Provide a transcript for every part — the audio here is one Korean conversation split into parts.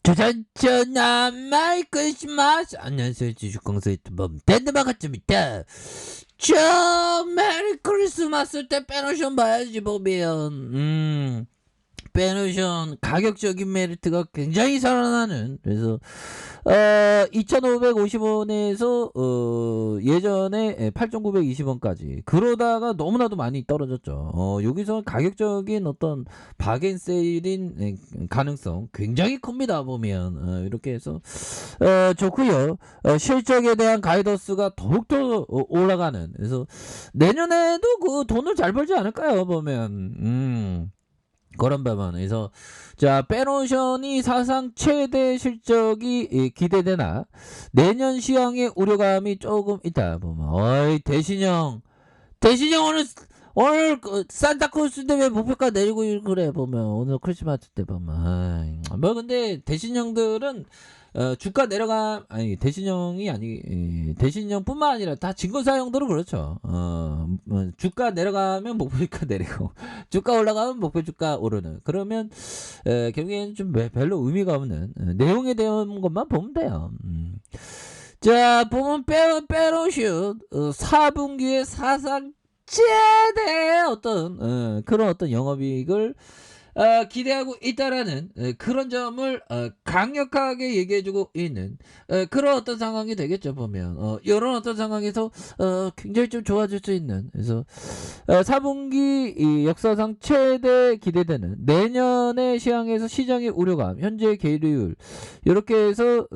도전전화 마이 크리스마스. 안녕하세요, 주식공사 유튜버 댄드마가쯤입니다. 저 메리 크리스마스 때 빼놓으션 봐야지 보면 빼놓으션 가격적인 메리트가 굉장히 살아나는. 그래서 2,550원에서 예전에 8,920원까지 그러다가 너무나도 많이 떨어졌죠. 여기서 가격적인 어떤 바겐 세일인 가능성 굉장히 큽니다 보면. 이렇게 해서 좋고요. 실적에 대한 가이던스가 더욱더 올라가는. 그래서 내년에도 그 돈을 잘 벌지 않을까요 보면. 그런 부분에서 자 빼노션이 사상 최대 실적이 기대되나 내년 시황에 우려감이 조금 있다 보면 어이 대신형 오늘 그 산타클로스인데 왜 목표가 내리고 그래 보면 오늘 크리스마스 때 보면 뭐 근데 대신형들은 주가 내려가 아니 대신형이 아니 대신형뿐만 아니라 다 증권사형들은 그렇죠. 주가 내려가면 목표주가 내리고 주가 올라가면 목표주가 오르는. 그러면 결국에는 좀 별로 의미가 없는 내용에 대한 것만 보면 돼요. 자 보면 빼로슛 4분기에 사상 최대 어떤 그런 어떤 영업이익을 기대하고 있다라는 그런 점을 강력하게 얘기해주고 있는 그런 어떤 상황이 되겠죠 보면. 이런 어떤 상황에서 굉장히 좀 좋아질 수 있는. 그래서 4분기 역사상 최대 기대되는 내년의 시황에서 시장의 우려감 현재 계류율 이렇게 해서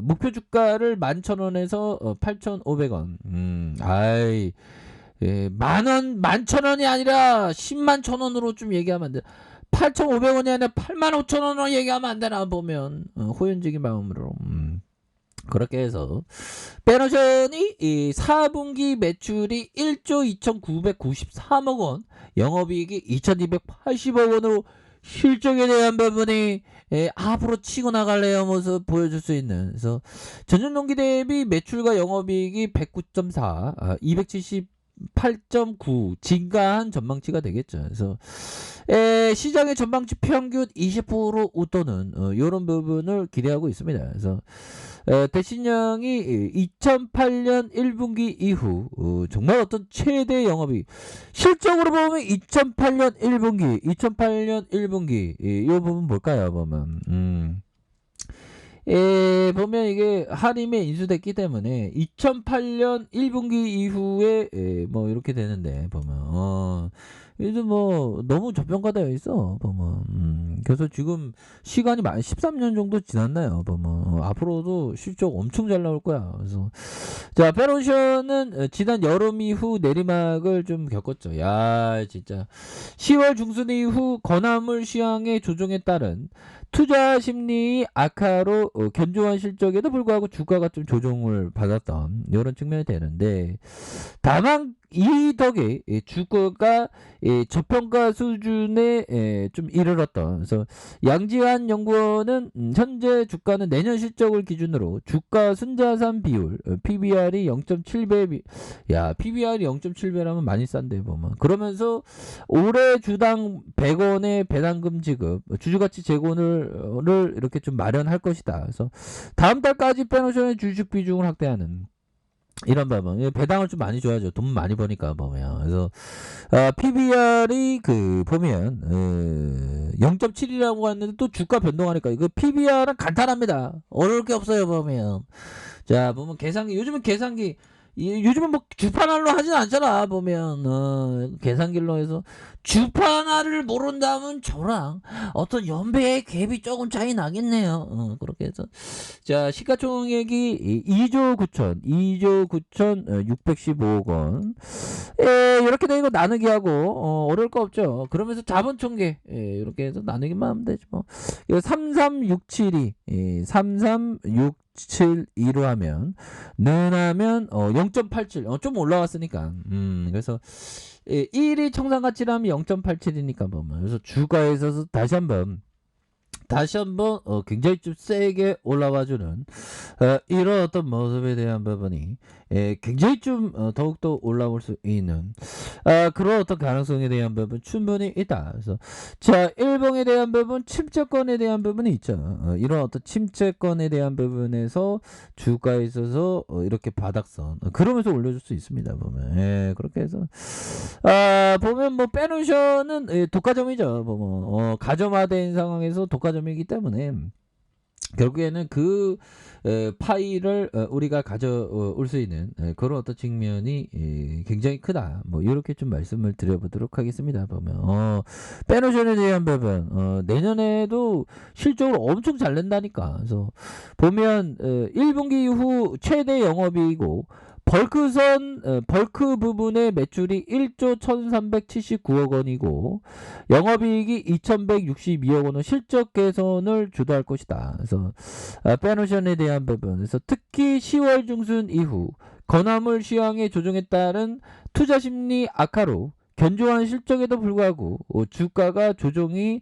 목표 주가를 11,000원에서 8,500원. 아이 예, 만원, 11,000원이 아니라 101,000원으로 좀 얘기하면 안 돼. 8,500원이 아니라 85,000원으로 얘기하면 안 되나 보면 호연적인 마음으로 그렇게 해서 빼노션이 이 4분기 매출이 1조 2,993억 원 영업이익이 2,280억 원으로 실적에 대한 부분이 앞으로 치고 나갈래요 모습 보여줄 수 있는. 그래서 전년 동기 대비 매출과 영업이익이 109.4 278.9 증가한 전망치가 되겠죠. 그래서 시장의 전망치 평균 20% 웃도는 이런 부분을 기대하고 있습니다. 그래서 대신형이 2008년 1분기 이후 정말 어떤 최대 영업이 실적으로 보면 2008년 1분기 이 부분 뭘까요 보면 보면 이게 할인에 인수됐기 때문에 2008년 1분기 이후에 뭐 이렇게 되는데 보면 이제 뭐 너무 저평가되어 있어 보면. 그래서 지금 시간이 13년 정도 지났나요 보면. 앞으로도 실적 엄청 잘 나올 거야. 그래서 자 페로션은 지난 여름 이후 내리막을 좀 겪었죠. 야 진짜 10월 중순 이후 건화물 시황의 조정에 따른 투자 심리 악화로 견조한 실적에도 불구하고 주가가 좀 조정을 받았던 이런 측면이 되는데, 다만 이 덕에 주가가 저평가 수준에 좀 이르렀던. 그래서 양지한 연구원은 현재 주가는 내년 실적을 기준으로 주가 순자산 비율 PBR이 0.7배 야 PBR이 0.7배라면 많이 싼데 보면. 그러면서 올해 주당 100원의 배당금 지급 주주가치 재건을 이렇게 좀 마련할 것이다. 그래서 다음 달까지 빼노션의 주식 비중을 확대하는 이런 부분. 배당을 좀 많이 줘야죠. 돈 많이 버니까 보면. 그래서 PBR이 그 보면 0.7이라고 했는데 또 주가 변동하니까 이거 PBR은 간단합니다. 어려울 게 없어요 보면. 자 보면 계산기 요즘은 계산기 요즘은 뭐 주판알로 하진 않잖아 보면. 계산기로 해서 주판알을 모른다면 저랑 어떤 연배의 갭이 조금 차이 나겠네요. 그렇게 해서 자 시가총액이 2조 615억 원. 이렇게 되고 나누기 하고 어려울 거 없죠. 그러면서 자본 총계 이렇게 해서 나누기만 하면 되죠. 뭐 33672 33672로 하면 는하면 0.87 좀 올라왔으니까. 그래서 1이 청산가치라면 0.87이니까 보면. 그래서 주가에 있어서 다시 한번 다시 한번 굉장히 좀 세게 올라와주는 이런 어떤 모습에 대한 부분이 굉장히 좀 더욱더 올라올 수 있는 그런 어떤 가능성에 대한 부분 충분히 있다. 그래서 자, 일봉에 대한 부분, 침체권에 대한 부분이 있죠. 이런 어떤 침체권에 대한 부분에서 주가에 있어서 이렇게 바닥선 그러면서 올려줄 수 있습니다. 보면 그렇게 해서 보면 뭐 빼놓으셔는 독과점이죠. 보면 가점화된 상황에서 독과점이기 때문에 결국에는 그 파이를 우리가 가져올 수 있는 그런 어떤 측면이 굉장히 크다. 뭐 이렇게 좀 말씀을 드려보도록 하겠습니다. 보면 빼노션에 대한 부분 내년에도 실적으로 엄청 잘 낸다니까. 그래서 보면 1분기 이후 최대 영업이익이고 벌크 부분의 매출이 1조 1379억 원이고 영업이익이 2162억 원은 실적 개선을 주도할 것이다. 그래서 페노션에 대한 부분에서 특히 10월 중순 이후 건화물 시황의 조정에 따른 투자 심리 악화로 견조한 실적에도 불구하고 주가가 조정이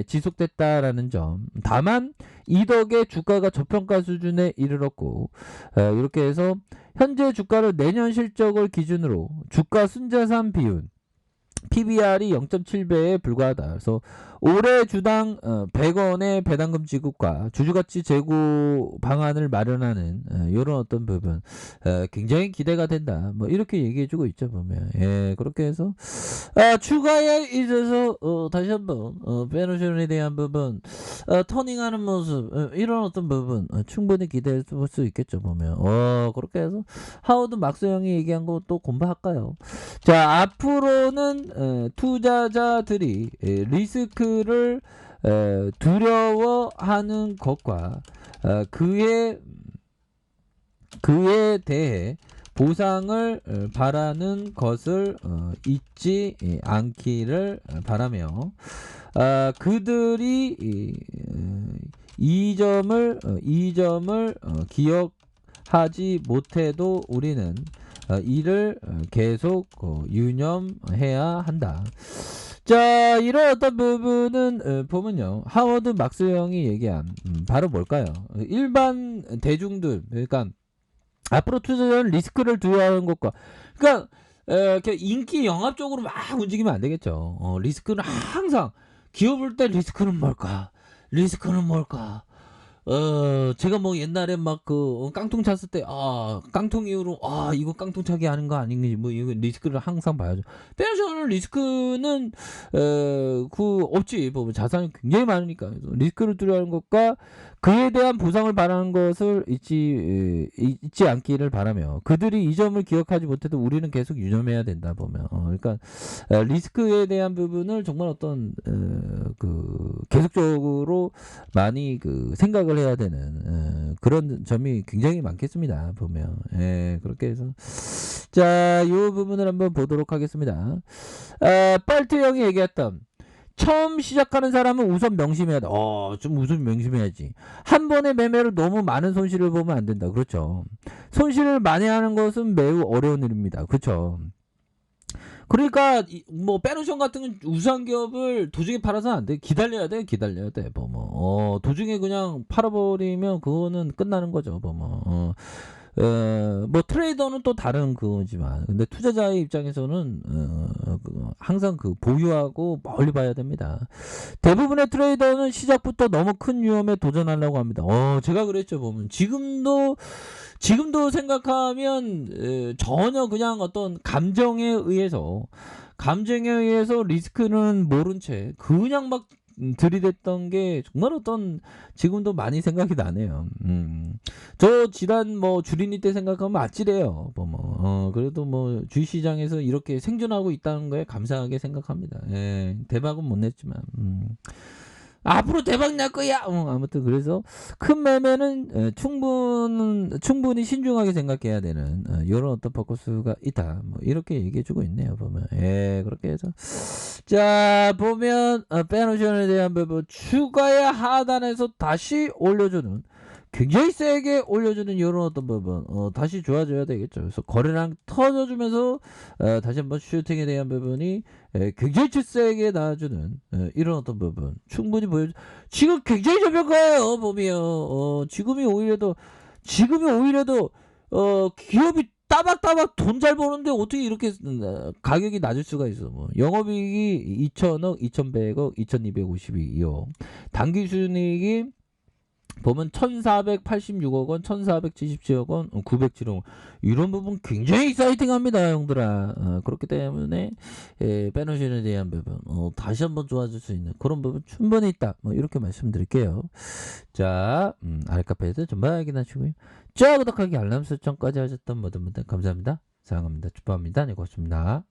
지속됐다라는 점. 다만 이 덕에 주가가 저평가 수준에 이르렀고 이렇게 해서 현재 주가를 내년 실적을 기준으로 주가 순자산 비율 PBR이 0.7배에 불과하다. 그래서 올해 주당 100원의 배당금 지급과 주주가치 제고 방안을 마련하는 이런 어떤 부분 굉장히 기대가 된다. 뭐 이렇게 얘기해주고 있죠. 보면 그렇게 해서 추가에 있어서 다시 한번 페노션에 대한 부분 터닝하는 모습 이런 어떤 부분 충분히 기대해 볼 수 있겠죠. 보면 그렇게 해서 하워드 막스 형이 얘기한 거 또 공부할까요? 자, 앞으로는 투자자들이 리스크를 두려워하는 것과 그에 대해 보상을 바라는 것을 잊지 않기를 바라며 그들이 이 점을 기억하지 못해도 우리는 이를 계속 유념해야 한다. 자, 이런 어떤 부분은 보면요, 하워드 막스 형이 얘기한 바로 뭘까요? 일반 대중들, 그러니까 앞으로 투자자는 리스크를 두려워하는 것과, 그러니까 인기 영합 쪽으로 막 움직이면 안 되겠죠. 리스크는 항상 기업을 때 리스크는 뭘까? 리스크는 뭘까? 제가 뭐 옛날에 막 깡통 찼을 때, 깡통 이후로, 이거 깡통 차기 하는 거 아닌지, 뭐, 이거 리스크를 항상 봐야죠. 페노션은 리스크는, 없지. 뭐, 자산이 굉장히 많으니까. 리스크를 두려워하는 것과 그에 대한 보상을 바라는 것을 잊지 않기를 바라며, 그들이 이 점을 기억하지 못해도 우리는 계속 유념해야 된다, 보면. 그러니까, 리스크에 대한 부분을 정말 어떤, 계속적으로 많이 생각을 해야 되는 그런 점이 굉장히 많겠습니다. 보면 그렇게 해서 자, 이 부분을 한번 보도록 하겠습니다. 빨트 형이 얘기했던 처음 시작하는 사람은 우선 명심해야 돼. 좀 우선 명심해야지. 한 번의 매매로 너무 많은 손실을 보면 안 된다. 그렇죠. 손실을 많이 하는 것은 매우 어려운 일입니다. 그렇죠. 그러니까 뭐 페노션 같은 건 우수한 기업을 도중에 팔아서 안 돼. 기다려야 돼. 뭐 도중에 그냥 팔아버리면 그거는 끝나는 거죠. 뭐 트레이더는 또 다른 그거지만, 근데 투자자의 입장에서는 항상 보유하고 멀리 봐야 됩니다. 대부분의 트레이더는 시작부터 너무 큰 위험에 도전하려고 합니다. 제가 그랬죠. 보면 지금도 생각하면 전혀 그냥 어떤 감정에 의해서 리스크는 모른 채 그냥 막 들이댔던 게 정말 지금도 많이 생각이 나네요. 저 지난 주린이 때 생각하면 아찔해요. 그래도 주식시장에서 이렇게 생존하고 있다는 거에 감사하게 생각합니다. 대박은 못 냈지만 앞으로 대박 날 거야. 아무튼 그래서 큰 매매는 충분히 신중하게 생각해야 되는 이런 어떤 포커스가 있다. 이렇게 얘기해주고 있네요. 보면 그렇게 해서 자, 보면 페노션에 대한 부분 추가의 하단에서 다시 올려주는 굉장히 세게 올려주는 이런 어떤 부분 다시 좋아져야 되겠죠. 그래서 거래량 터져주면서 다시 한번 슈팅에 대한 부분이 굉장히 세게 나와주는 이런 어떤 부분 충분히 보여주. 지금 굉장히 저평가예요 보면. 지금이 오히려 더 기업이 따박따박 돈 잘 버는데 어떻게 이렇게 가격이 낮을 수가 있어. 뭐 영업이익이 2천억, 2,100억, 2,252억, 당기순이익이 보면 1,486억 원, 1,477억 원, 907억 원. 이런 부분 굉장히 익사이팅합니다, 형들아. 그렇기 때문에 빼놓으시는 대한 부분 다시 한번 좋아질 수 있는 그런 부분 충분히 있다. 뭐 이렇게 말씀드릴게요. 자, 아랫카페에서 전부 확인하시고요. 자, 구독하기, 알람 설정까지 하셨던 모든 분들 감사합니다. 사랑합니다. 축복합니다. 네, 고맙습니다.